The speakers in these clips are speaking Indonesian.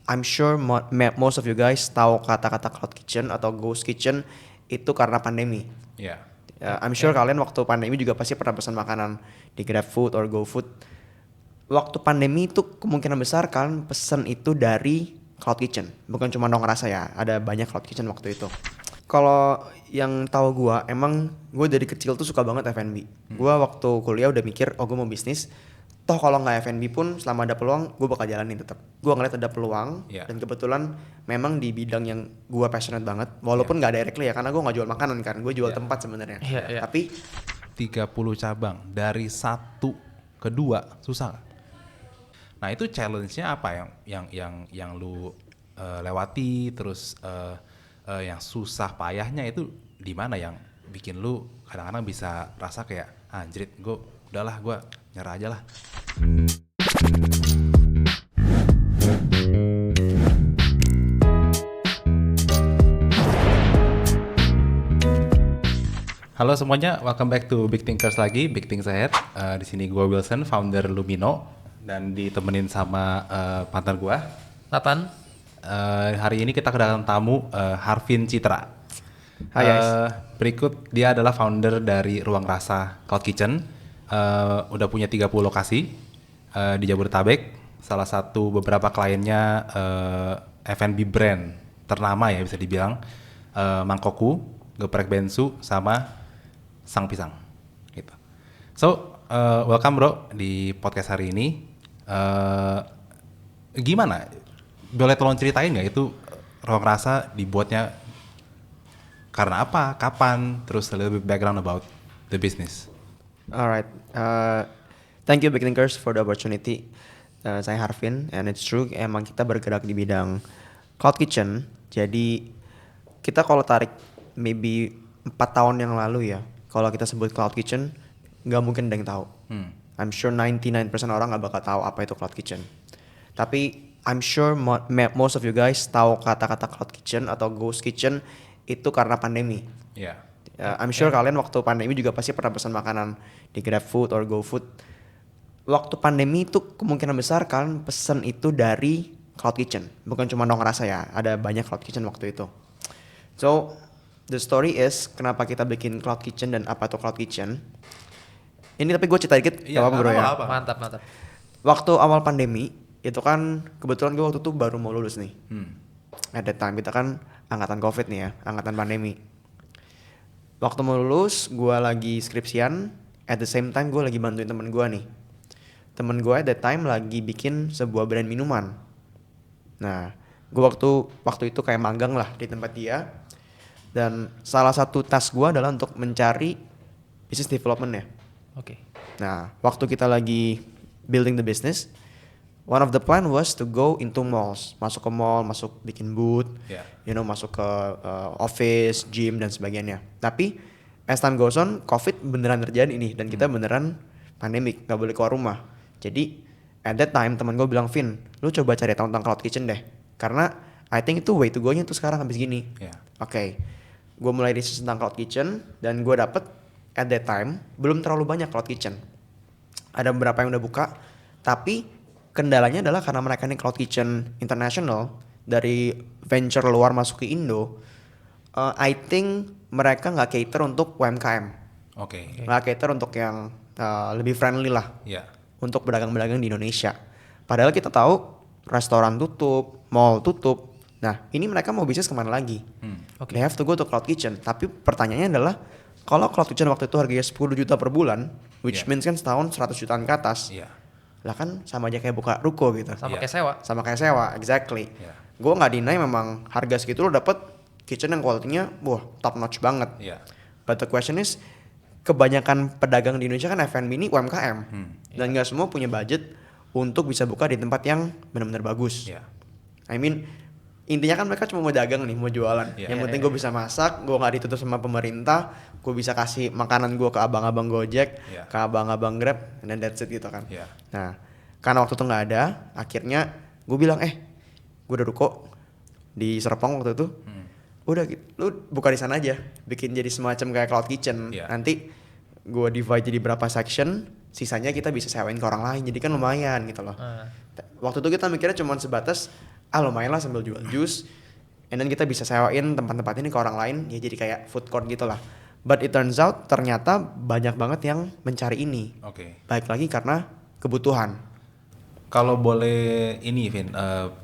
I'm sure most of you guys tahu kata-kata cloud kitchen atau ghost kitchen itu karena pandemi. Ya. I'm sure kalian waktu pandemi juga pasti pernah pesan makanan di GrabFood or GoFood. Waktu pandemi itu kemungkinan besar kalian pesan itu dari cloud kitchen. Bukan cuma Nong Rasa ya, ada banyak cloud kitchen waktu itu. Kalau yang tahu gua, emang gue dari kecil tuh suka banget F&B. Gua waktu kuliah udah mikir, oh gue mau bisnis. Toh kalau nggak F&B pun selama ada peluang gue bakal jalanin tetap. Gue ngeliat ada peluang dan kebetulan memang di bidang yang gue passionate banget. Walaupun nggak directly ya, karena gue nggak jual makanan kan, gue jual tempat sebenarnya. Tapi 30 cabang dari 1 ke 2 susah nggak? Nah itu challenge-nya apa yang lu lewati, terus yang susah payahnya itu di mana yang bikin lu kadang-kadang bisa rasa kayak anjrit gue udahlah gue nyerah aja lah. Halo semuanya, welcome back to Big Thinkers lagi, Big Things Ahead. Di sini gue Wilson, founder Lumino, dan ditemenin sama partner gue, Nathan. Hari ini kita kedatangan tamu Harvin Citra. Hai guys. Berikut dia adalah founder dari Ruang Rasa Cloud Kitchen. Udah punya 30 lokasi di Jabodetabek. Salah satu beberapa kliennya F&B brand ternama ya bisa dibilang, Mangkoku, Geprek Bensu, sama Sang Pisang gitu. So welcome bro di podcast hari ini. Gimana? Boleh tolong ceritain nggak itu Ruang Rasa dibuatnya karena apa, kapan, terus a little bit background about the business. Alright, thank you Big Thinkers for the opportunity. Saya Harvin, and it's true emang kita bergerak di bidang cloud kitchen. Jadi kita kalau tarik maybe 4 tahun yang lalu ya, kalau kita sebut cloud kitchen, nggak mungkin ada yang tahu. I'm sure 99% orang nggak bakal tahu apa itu cloud kitchen. Tapi I'm sure most of you guys tahu kata-kata cloud kitchen atau ghost kitchen itu karena pandemi. I'm sure kalian waktu pandemi juga pasti pernah pesan makanan di GrabFood or GoFood. Waktu pandemi itu kemungkinan besar kalian pesan itu dari cloud kitchen. Bukan cuma Nong Rasa ya, ada banyak cloud kitchen waktu itu. So the story is kenapa kita bikin cloud kitchen dan apa itu cloud kitchen. Ini tapi gue cerita dikit, gak apa-apa bro ya. Mantap. Waktu awal pandemi itu kan kebetulan gue waktu itu baru mau lulus nih. At that time kita kan angkatan COVID nih ya, angkatan pandemi. Waktu mau lulus, gue lagi skripsian. At the same time gue lagi bantuin temen gue nih. Temen gue at that time lagi bikin sebuah brand minuman. Nah, gue waktu itu kayak magang lah di tempat dia. Dan salah satu task gue adalah untuk mencari business development ya. Oke. Nah, waktu kita lagi building the business, one of the plan was to go into malls, masuk ke mall, masuk bikin booth, masuk ke office, gym dan sebagainya. Tapi as time goes on, COVID beneran terjadi nih dan kita beneran pandemic, nggak boleh keluar rumah. Jadi at that time teman gue bilang, Vin, lu coba cari tahu tentang cloud kitchen deh, karena I think itu way to go-nya tuh sekarang habis gini. Oke. Gue mulai research tentang cloud kitchen dan gue dapet at that time belum terlalu banyak cloud kitchen. Ada beberapa yang udah buka, tapi kendalanya adalah karena mereka ini cloud kitchen international dari venture luar masuk ke Indo. I think mereka nggak cater untuk UMKM. Nggak cater untuk yang lebih friendly lah untuk pedagang-pedagang di Indonesia. Padahal kita tahu restoran tutup, mall tutup. Nah ini mereka mau bisnis kemana lagi? They have to go to cloud kitchen. Tapi pertanyaannya adalah kalau cloud kitchen waktu itu harganya 10 juta per bulan, which means kan setahun 100 jutaan ke atas. Lah kan sama aja kayak buka ruko gitu. Sama kayak sewa, exactly. Gue nggak deny memang harga segitu lo dapet kitchen yang kualitinya top notch banget. But the question is, kebanyakan pedagang di Indonesia kan F&B ini UMKM dan nggak semua punya budget untuk bisa buka di tempat yang benar-benar bagus. I mean intinya kan mereka cuma mau dagang nih, mau jualan. Yang penting gue bisa masak, gue nggak ditutup sama pemerintah, gue bisa kasih makanan gue ke abang-abang Gojek, ke abang-abang Grab, and that's it gitu kan. Nah, karena waktu itu nggak ada, akhirnya gue bilang, gue udah ruko di Serpong waktu itu, udah lu buka di sana aja, bikin jadi semacam kayak cloud kitchen. Nanti gue divide jadi berapa section, sisanya kita bisa sewain ke orang lain, jadi kan lumayan gitu loh. Waktu itu kita mikirnya cuma sebatas lumayan lah sambil jual jus, and then kita bisa sewain tempat-tempat ini ke orang lain, ya jadi kayak food court gitu lah. But it turns out ternyata banyak banget yang mencari ini. Oke. Baik lagi karena kebutuhan. Kalau boleh ini Vin,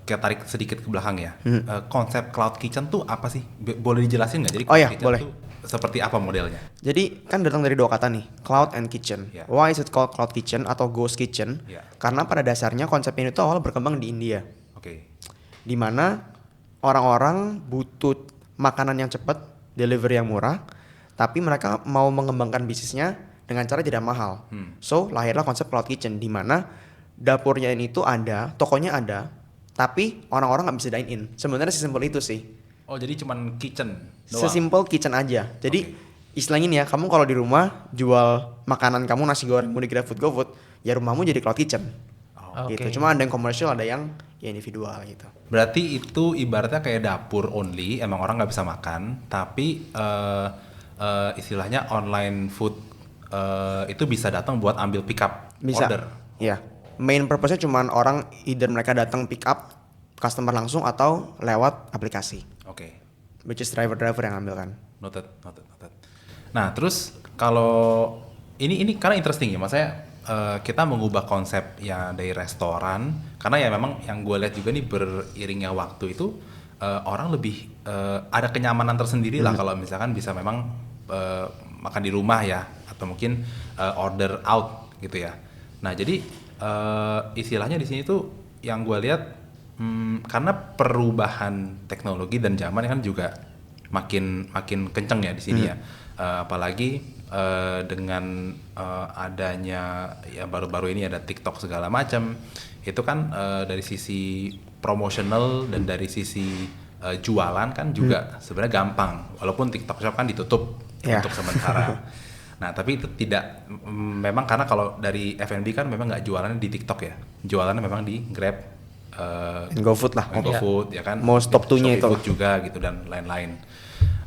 kita tarik sedikit ke belakang ya. Konsep cloud kitchen tuh apa sih? Boleh dijelasin nggak? Jadi Oh cloud ya, kitchen boleh. tuh seperti apa modelnya? Jadi kan datang dari dua kata nih, cloud and kitchen. Yeah. Why is it called cloud kitchen atau ghost kitchen? Yeah. Karena pada dasarnya konsep ini tuh awal berkembang di India. Oke. Di mana orang-orang butuh makanan yang cepat, delivery yang murah, tapi mereka mau mengembangkan bisnisnya dengan cara tidak mahal. So lahirlah konsep cloud kitchen di mana dapurnya ini tuh ada, tokonya ada, tapi orang-orang nggak bisa dine in. Sebenarnya sesimpel itu sih. Oh jadi cuman kitchen doang? Sesimpel kitchen aja. Jadi istilahnya nih ya, kamu kalau di rumah jual makanan kamu nasi goreng mau di GrabFood, GoFood, ya rumahmu jadi cloud kitchen. Gitu. Cuma ada yang komersial, ada yang ya individual gitu. Berarti itu ibaratnya kayak dapur only, emang orang nggak bisa makan, tapi istilahnya online food itu bisa datang buat ambil pick up Bisa. order. Iya. Main purpose-nya cuman orang either mereka datang pick up customer langsung atau lewat aplikasi. Oke. Which is driver-driver yang ambil kan. Noted. Nah, terus kalau ini karena interesting ya, maksudnya kita mengubah konsep ya dari restoran, karena ya memang yang gue lihat juga nih beriringnya waktu itu orang lebih ada kenyamanan tersendiri lah kalau misalkan bisa memang makan di rumah ya, atau mungkin order out gitu ya. Nah, jadi istilahnya di sini tuh yang gue lihat karena perubahan teknologi dan zaman kan juga makin kenceng ya di sini ya. Apalagi dengan adanya ya baru-baru ini ada TikTok segala macam, itu kan dari sisi promotional dan dari sisi jualan kan juga sebenarnya gampang, walaupun TikTok Shop kan ditutup untuk sementara. Nah tapi itu tidak memang karena kalau dari F&B kan memang nggak jualannya di TikTok ya, jualannya memang di Grab, GoFood lah. GoFood ya kan, Mau stop to-nya itu. Food juga gitu dan lain-lain.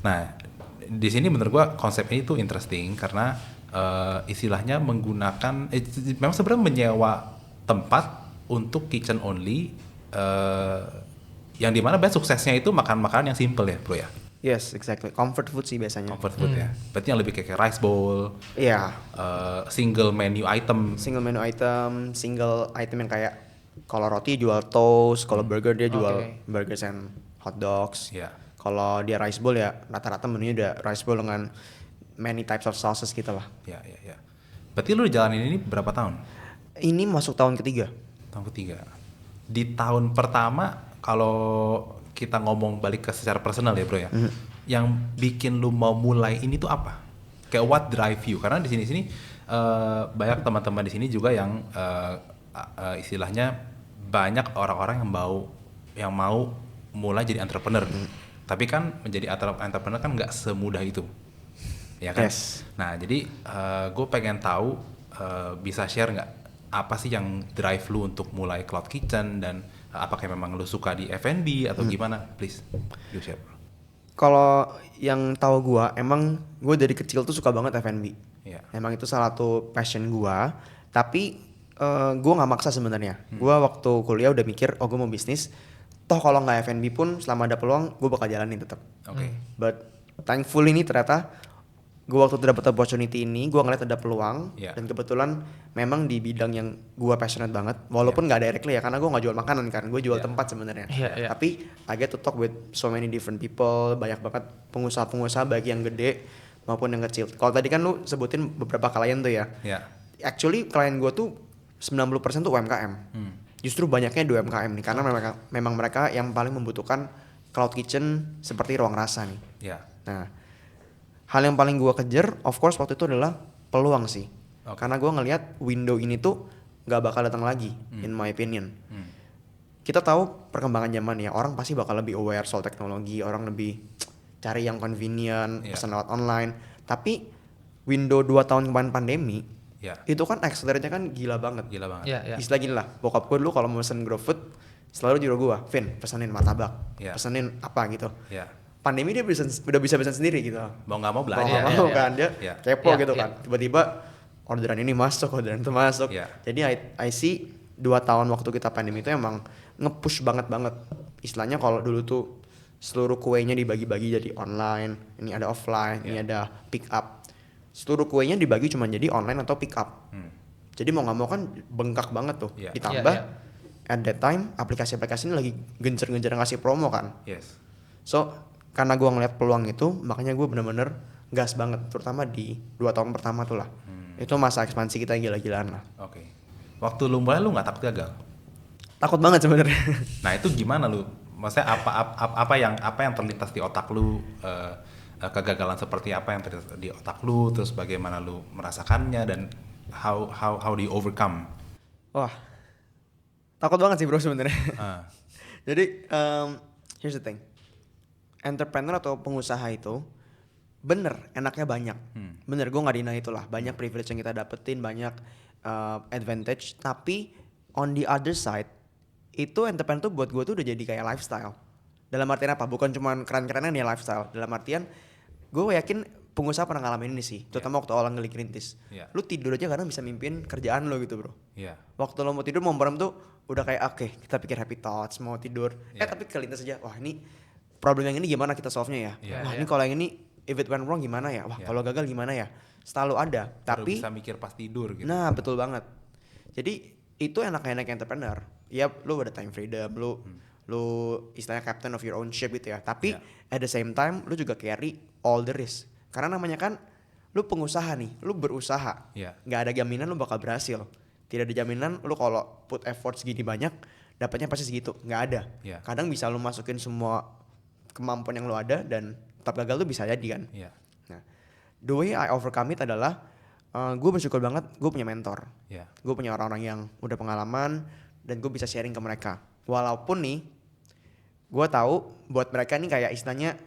Nah di sini menurut gua konsep ini tuh interesting karena istilahnya menggunakan memang sebenarnya menyewa tempat untuk kitchen only, yang dimana biasanya suksesnya itu makan-makanan yang simple ya bro ya. Yes, exactly. Comfort food sih biasanya. Comfort food ya. Berarti yang lebih kayak rice bowl. Iya. Single menu item. Single menu item, single item yang kayak kalau roti jual toast, kalau burger dia jual burgers and hot dogs. Iya. Kalau dia rice bowl ya rata-rata menunya udah rice bowl dengan many types of sauces gitu lah. Iya. Berarti lu jalanin ini berapa tahun? Ini masuk tahun ketiga. Tahun ketiga. Di tahun pertama kalau kita ngomong balik ke secara personal ya bro ya, yang bikin lu mau mulai ini tuh apa? Kayak what drive you? Karena di sini banyak teman-teman di sini juga yang istilahnya banyak orang-orang yang mau mulai jadi entrepreneur. Tapi kan menjadi entrepreneur kan nggak semudah itu, ya kan? Yes. Nah jadi gue pengen tahu, bisa share nggak apa sih yang drive lu untuk mulai cloud kitchen, dan apakah memang lu suka di F&B atau gimana? Please, you share. Kalau yang tahu gua, emang gua dari kecil tuh suka banget F&B. Iya. Emang itu salah satu passion gua. Tapi gua nggak maksa sebenarnya. Gua waktu kuliah udah mikir, oh gua mau bisnis. Toh kalau nggak F&B pun selama ada peluang, gua bakal jalanin tetap. Oke. But thankfully ini ternyata gua waktu dapat opportunity ini, gua ngeliat ada peluang. Yeah. Dan kebetulan memang di bidang yang gua passionate banget. Walaupun nggak directly ya, karena gua nggak jual makanan kan, gua jual tempat sebenarnya. Tapi I get to talk with so many different people, banyak banget pengusaha-pengusaha baik yang gede maupun yang kecil. Kalau tadi kan lu sebutin beberapa klien tuh ya. Yeah. Actually klien gua tuh 90% tuh UMKM. Justru banyaknya di UMKM nih, karena memang mereka yang paling membutuhkan cloud kitchen seperti Ruang Rasa nih. Yeah. Nah, hal yang paling gua kejar, of course waktu itu adalah peluang sih. Karena gua ngelihat window ini tuh nggak bakal datang lagi, in my opinion. Kita tahu perkembangan zaman ya, orang pasti bakal lebih aware soal teknologi, orang lebih cari yang convenient, pesan lewat online. Tapi window 2 tahun kemarin pandemi, itu kan accelerate-nya kan gila banget. Istilah gini lah, bokap gue dulu kalau mau pesen GrabFood selalu nyuruh gue, Vin pesenin martabak, pesenin apa gitu. Pandemi dia udah bisa pesan sendiri gitu. Mau nggak mau belajar. Mau nggak mau kan, dia kepo gitu kan. Tiba-tiba orderan ini masuk, orderan itu masuk. Jadi I see 2 tahun waktu kita pandemi itu emang nge-push banget istilahnya kalau dulu tuh seluruh kuenya dibagi-bagi jadi online, ini ada offline, ini ada pick up. Seluruh kuenya dibagi cuma jadi online atau pick up. Jadi mau nggak mau kan bengkak banget tuh. Ditambah at that time aplikasi-aplikasi ini lagi gencar-gencar ngasih promo kan. So karena gue ngeliat peluang itu, makanya gue bener-bener gas banget, terutama di 2 tahun pertama tuh lah. Itu masa ekspansi kita yang gila-gilaan lah. Waktu lu mulai lu nggak takut gagal? Takut banget sebenarnya. Nah itu gimana lu? Maksudnya apa yang terlintas di otak lu, kegagalan seperti apa yang terlintas di otak lu, terus bagaimana lu merasakannya dan how do you overcome? Wah, takut banget sih bro sebenarnya. Jadi here's the thing, entrepreneur atau pengusaha itu bener enaknya banyak, bener gue nggak deny itulah, banyak privilege yang kita dapetin, banyak advantage, tapi on the other side itu entrepreneur tuh buat gue tuh udah jadi kayak lifestyle. Dalam artian apa? Bukan cuma keren-kerenan ya lifestyle. Dalam artian gue yakin pengusaha pernah ngalamin ini sih, terutama waktu awal ngerintis. Lu tidur aja kadang bisa mimpin kerjaan lo gitu bro. Waktu lo mau tidur mau merem tuh udah kayak oke, kita pikir happy thoughts, mau tidur. Tapi kelintas aja, wah ini problem yang ini gimana kita solve-nya ya? Wah ini kalau yang ini if it went wrong gimana ya? Wah kalau gagal gimana ya? Selalu ada. Tapi bisa mikir pas tidur gitu. Nah betul banget. Jadi itu enak-enak entrepreneur. Ya lu ada time freedom, lu istilahnya captain of your own ship gitu ya. Tapi at the same time lu juga carry all the risk. Karena namanya kan lu pengusaha nih, lu berusaha. Gak ada jaminan lu bakal berhasil. Tidak ada jaminan lu kalau put effort segini banyak dapatnya pasti segitu. Gak ada. Kadang bisa lu masukin semua kemampuan yang lu ada dan tetap gagal tuh bisa jadi kan. Nah, the way I overcome it adalah gue bersyukur banget gue punya mentor. Gue punya orang-orang yang udah pengalaman dan gue bisa sharing ke mereka. Walaupun nih gue tahu buat mereka nih kayak istilahnya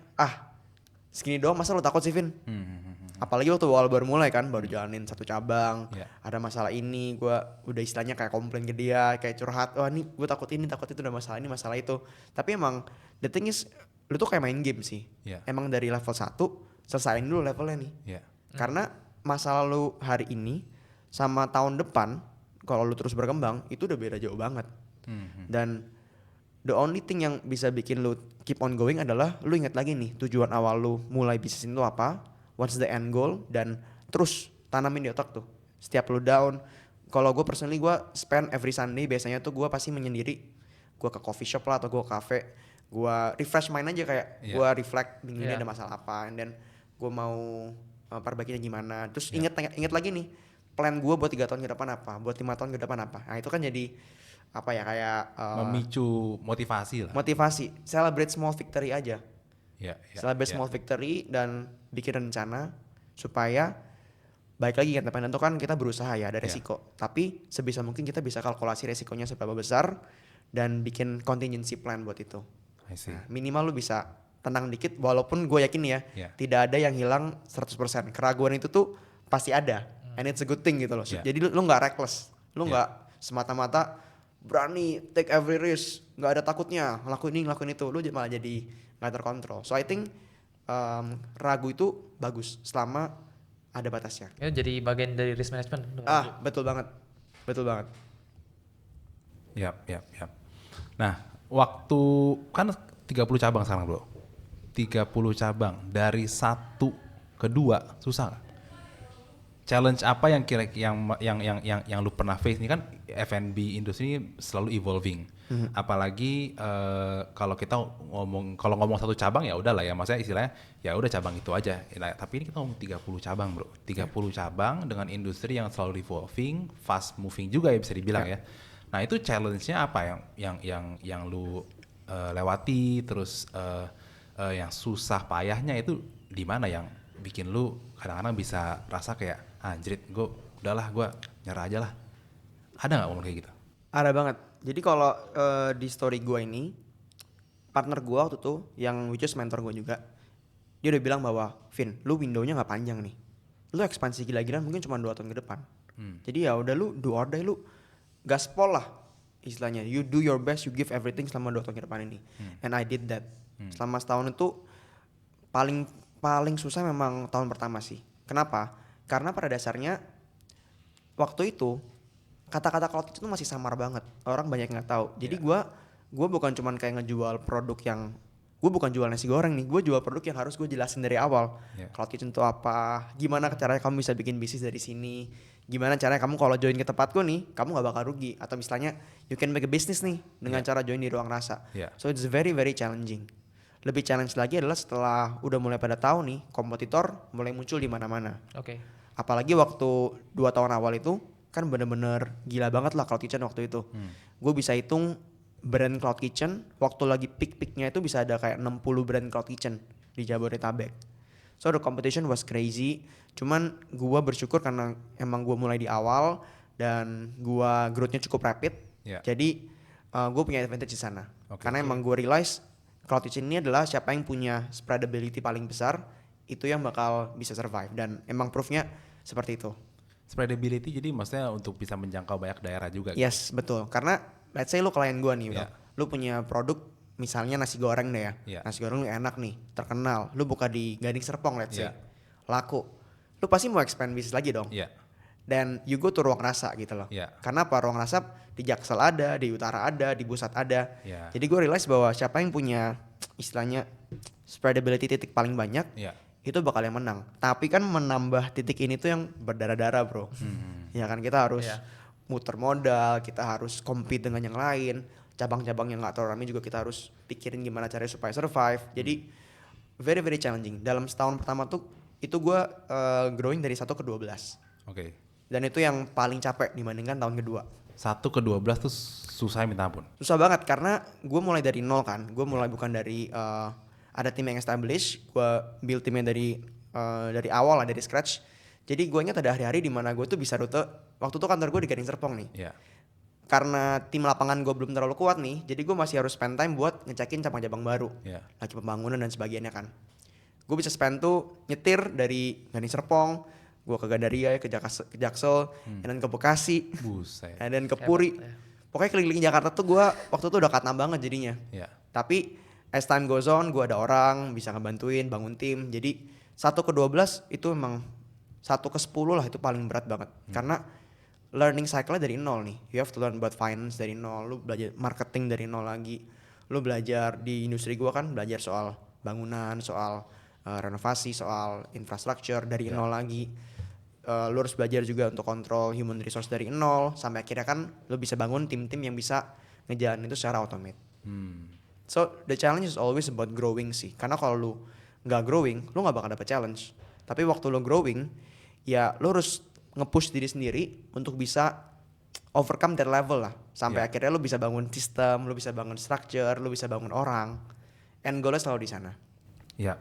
segini doang masa lo takut sih Vin? Apalagi waktu awal baru mulai kan, baru jalanin 1 cabang, ada masalah ini, gue udah istilahnya kayak komplain ke dia, kayak curhat, wah nih gue takut ini, takut itu, ada masalah ini, masalah itu. Tapi emang the thing is, lu tuh kayak main game sih. Emang dari level 1, selesain dulu levelnya nih. Karena masalah lu hari ini sama tahun depan, kalau lu terus berkembang, itu udah beda jauh banget. Dan the only thing yang bisa bikin lu keep on going adalah lu ingat lagi nih tujuan awal lu mulai bisnis itu apa, what's the end goal, dan terus tanamin di otak tuh. Setiap lu down, kalau gue personally gue spend every Sunday biasanya tuh gue pasti menyendiri, gue ke coffee shop lah atau gue ke cafe, gue refresh mind aja kayak gue reflect minggu ini ada masalah apa, and then gue mau perbaikinya gimana. Terus ingat lagi nih plan gue buat 3 tahun ke depan apa, buat 5 tahun ke depan apa. Nah itu kan jadi apa ya kayak memicu motivasi lah. Motivasi, celebrate small victory aja. Celebrate small victory dan bikin rencana supaya baik lagi kan itu kan kita berusaha ya, ada resiko. Tapi sebisa mungkin kita bisa kalkulasi resikonya seberapa besar dan bikin contingency plan buat itu. Nah, minimal lu bisa tenang dikit, walaupun gue yakin ya tidak ada yang hilang 100%. Keraguan itu tuh pasti ada, and it's a good thing gitu loh. Jadi lu nggak reckless, lu nggak semata-mata berani take every risk, nggak ada takutnya ngelakuin ini ngelakuin itu, lu malah jadi nggak terkontrol. So I think ragu itu bagus selama ada batasnya. Ya jadi bagian dari risk management. Betul banget. Yap. Nah, waktu kan 30 cabang sekarang bro. 30 cabang dari 1 ke 2 susah gak? Challenge apa yang yang lu pernah face? Ini kan F&B industri ini selalu evolving. Apalagi kalau kita ngomong 1 cabang ya udah lah ya, maksudnya istilahnya ya udah cabang itu aja. Tapi ini kita ngomong 30 cabang bro. 30 cabang dengan industri yang selalu evolving, fast moving juga ya bisa dibilang ya. Nah itu challenge-nya apa yang lu lewati, terus yang susah payahnya itu di mana yang bikin lu kadang-kadang bisa rasa kayak anjrit gue udahlah gue nyerah aja lah. Ada nggak momen kayak gitu? Ada banget. Jadi kalau di story gue ini, partner gue waktu itu yang which is mentor gue juga, dia udah bilang bahwa Vin, lu window-nya nggak panjang nih, lu ekspansi gila-gilaan mungkin cuma 2 tahun ke depan. Jadi ya udah lu do or die, lu gaspol lah istilahnya, you do your best, you give everything selama 2 tahun ke depan ini. And I did that. Selama setahun itu paling susah memang tahun pertama sih. Kenapa? Karena pada dasarnya waktu itu kata-kata cloud itu masih samar banget, orang banyak nggak tahu. Jadi gue gue bukan cuman kayak ngejual produk yang gue bukan jual nasi goreng nih, gue jual produk yang harus gue jelasin dari awal. Cloud Kitchen itu apa, gimana caranya kamu bisa bikin bisnis dari sini, gimana caranya kamu kalau join ke tempatku nih, kamu gak bakal rugi, atau misalnya you can make a business nih dengan cara join di Ruang Rasa. So it's very very challenging. Lebih challenge lagi adalah setelah udah mulai pada tahu nih, kompetitor mulai muncul di mana-mana. Apalagi waktu 2 tahun awal itu kan bener-bener gila banget lah Cloud Kitchen waktu itu. Gue bisa hitung brand Cloud Kitchen waktu lagi peak-peaknya itu bisa ada kayak 60 brand Cloud Kitchen di Jabodetabek. So the competition was crazy. Cuman gue bersyukur karena emang gue mulai di awal dan gue growth-nya cukup rapid. Jadi gue punya advantage di sana. Karena emang gue realize Cloud Kitchen ini adalah siapa yang punya spreadability paling besar itu yang bakal bisa survive, dan emang proof-nya seperti itu. Spreadability jadi maksudnya untuk bisa menjangkau banyak daerah juga. Yes, betul. Karena let's say lu klien gua nih, lu punya produk misalnya nasi goreng deh ya. Nasi goreng lu enak nih, terkenal. Lu buka di Gading Serpong let's say. Laku. Lu pasti mau expand bisnis lagi dong. Dan you go to Ruang Rasa gitu loh. Karena apa? Ruang Rasa di Jaksel ada, di Utara ada, di Pusat ada. Jadi gue realize bahwa siapa yang punya istilahnya spreadability titik paling banyak, itu bakal yang menang. Tapi kan menambah titik ini tuh yang berdarah-darah bro. Ya kan kita harus muter modal, kita harus compete dengan yang lain. Cabang-cabang yang gak terlalu ramai juga kita harus pikirin gimana caranya supaya survive. Jadi very very challenging. Dalam setahun pertama tuh itu gue growing dari 1 ke 12. Dan itu yang paling capek dibandingkan tahun kedua. 1 ke 12 tuh susah minta ampun. Susah banget karena gue mulai dari nol kan. Gue mulai bukan dari ada tim yang established. Gue build timnya dari awal lah, dari scratch. Jadi gue ingat ada hari-hari di mana gue tuh bisa rute. Waktu itu kantor gue di Gading Serpong nih. Karena tim lapangan gue belum terlalu kuat nih, jadi gue masih harus spend time buat ngecekin cabang-cabang baru. Lagi pembangunan dan sebagainya kan. Gue bisa spend tuh nyetir dari Gading Serpong, gue ke Gandaria, ke Jaksel, dan ke Bekasi, dan ke Puri. Pokoknya keliling Jakarta tuh gue waktu itu udah katam banget jadinya. Tapi as time goes on, gue ada orang bisa ngebantuin bangun tim. Jadi 1 ke 12 itu emang 1 ke 10 lah itu paling berat banget. Karena learning cycle-nya dari nol nih. You have to learn about finance dari nol. Lu belajar marketing dari nol lagi. Lu belajar di industri gue kan belajar soal bangunan, soal renovasi, soal infrastructure dari nol lagi. Lu harus belajar juga untuk kontrol human resource dari nol. Sampai akhirnya kan lu bisa bangun tim-tim yang bisa ngejalanin itu secara automate. So the challenge is always about growing sih. Karena kalau lu gak growing, lu gak bakal dapet challenge. Tapi waktu lu growing, ya lu harus nge-push diri sendiri untuk bisa overcome that level lah. Sampai akhirnya lu bisa bangun sistem, lu bisa bangun structure, lu bisa bangun orang. End goalnya selalu di sana. Ya.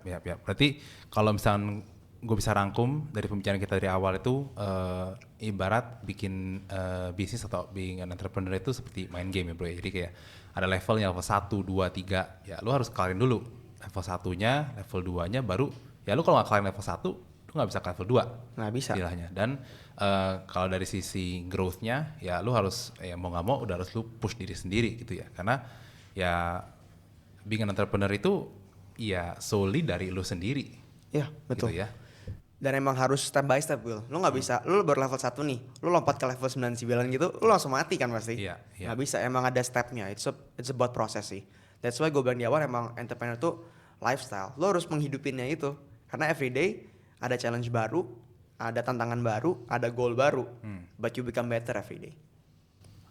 Berarti kalau misalnya gue bisa rangkum dari pembicaraan kita dari awal itu ibarat bikin bisnis atau being an entrepreneur itu seperti main game ya bro. Jadi kayak ada levelnya, level 1, 2, 3. Ya lu harus kelarin dulu level 1-nya, level 2-nya baru. Ya lu kalau gak kelarin level 1, nggak bisa ke level 2 nggak bisa istilahnya. Dan kalau dari sisi growth-nya ya lu harus mau nggak mau udah harus lu push diri sendiri gitu ya, karena ya being an entrepreneur itu ya solely dari lu sendiri ya betul gitu ya. Dan emang harus step by step Will. Lu nggak bisa lu baru level 1 nih lu lompat ke level 99 gitu lu langsung mati kan pasti. Nggak bisa, emang ada stepnya. It's about proses sih. That's why gue bilang di awal emang entrepreneur tuh lifestyle. Lu harus menghidupinnya itu karena everyday ada challenge baru, ada tantangan baru, ada goal baru. But you become better every day.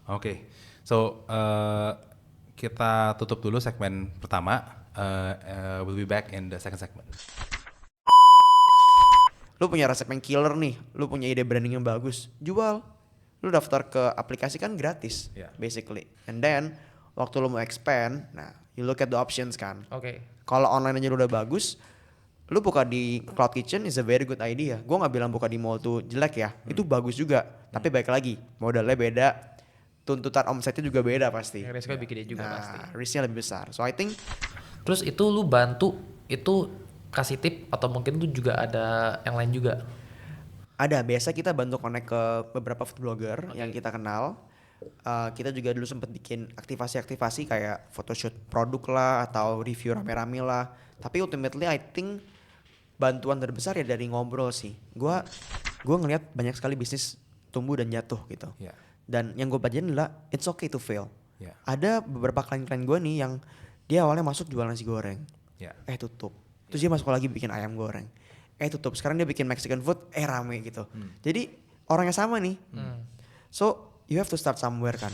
Oke. So kita tutup dulu segmen pertama. We'll be back in the second segment. Lu punya resep yang killer nih, lu punya ide branding yang bagus, jual. Lu daftar ke aplikasi kan gratis, basically. And then waktu lu mau expand, nah you look at the options kan. Kalau online aja lu udah bagus, lu buka di Cloud Kitchen is a very good idea. Gue gak bilang buka di mall tuh jelek ya, itu bagus juga. Tapi baik lagi, modalnya beda, tuntutan omsetnya juga beda pasti. Risiko bikin dia juga pasti. Risknya lebih besar. So I think. Terus itu lu bantu, itu kasih tip atau mungkin tuh juga ada yang lain juga? Ada, biasa kita bantu connect ke beberapa food blogger yang kita kenal. Kita juga dulu sempat bikin aktivasi-aktivasi kayak photoshoot produk lah atau review rame-rame lah. Tapi ultimately I think bantuan terbesar ya dari ngobrol sih. Gue ngelihat banyak sekali bisnis tumbuh dan jatuh gitu. Dan yang gue pelajarin adalah it's okay to fail. Yeah. Ada beberapa klien-klien gue nih yang dia awalnya masuk jual nasi goreng, Yeah. tutup. Terus dia masuk lagi bikin ayam goreng, tutup. Sekarang dia bikin Mexican food, rame gitu. Jadi orangnya sama nih. So you have to start somewhere kan.